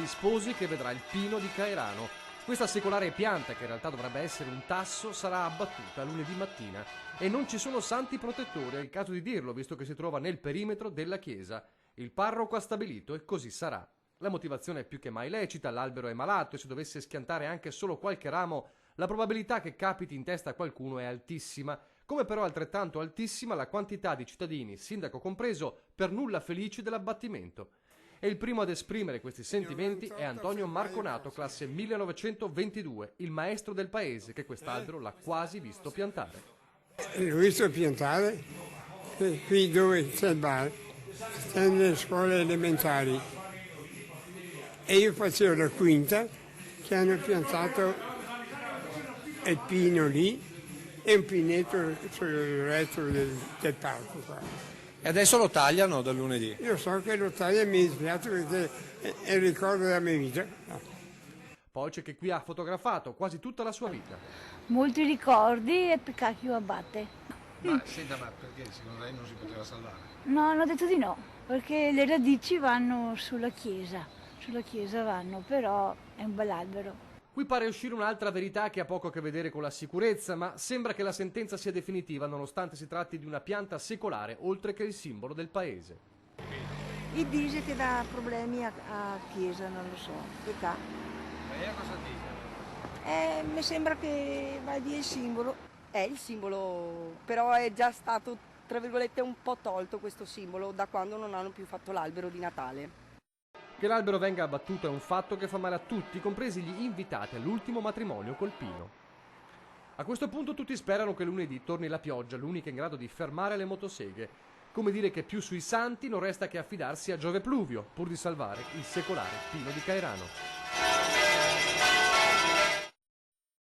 sposi che vedrà il pino di Caerano. Questa secolare pianta, che in realtà dovrebbe essere un tasso, sarà abbattuta lunedì mattina e non ci sono santi protettori, è il caso di dirlo, visto che si trova nel perimetro della chiesa. Il parroco ha stabilito e così sarà. La motivazione è più che mai lecita, l'albero è malato e se dovesse schiantare anche solo qualche ramo, la probabilità che capiti in testa a qualcuno è altissima, come però altrettanto altissima la quantità di cittadini, sindaco compreso, per nulla felici dell'abbattimento. E il primo ad esprimere questi sentimenti è Antonio Marconato, classe 1922, il maestro del paese che quest'albero l'ha quasi visto piantare. L'ho visto piantare qui dove c'è il bar, c'è nelle scuole elementari. E io facevo la quinta che hanno piantato il pino lì e un pinetto sul retro del parco qua. E adesso lo tagliano da lunedì? Io so che lo taglio e mi dispiace perché è il ricordo della mia vita. Poi c'è che qui ha fotografato quasi tutta la sua vita. Molti ricordi e peccato abbatte. Ma senta, ma perché secondo lei non si poteva salvare? No, hanno detto di no, perché le radici vanno sulla chiesa vanno, però è un bell'albero. Qui pare uscire un'altra verità che ha poco a che vedere con la sicurezza, ma sembra che la sentenza sia definitiva nonostante si tratti di una pianta secolare, oltre che il simbolo del paese. E dice che dà problemi a chiesa, non lo so, peccato. Lei cosa dice? Mi sembra che va di il simbolo. È il simbolo, però è già stato, tra virgolette, un po' tolto questo simbolo da quando non hanno più fatto l'albero di Natale. Che l'albero venga abbattuto è un fatto che fa male a tutti, compresi gli invitati all'ultimo matrimonio col pino. A questo punto tutti sperano che lunedì torni la pioggia, l'unica in grado di fermare le motoseghe. Come dire che più sui santi non resta che affidarsi a Giove Pluvio, pur di salvare il secolare pino di Caerano.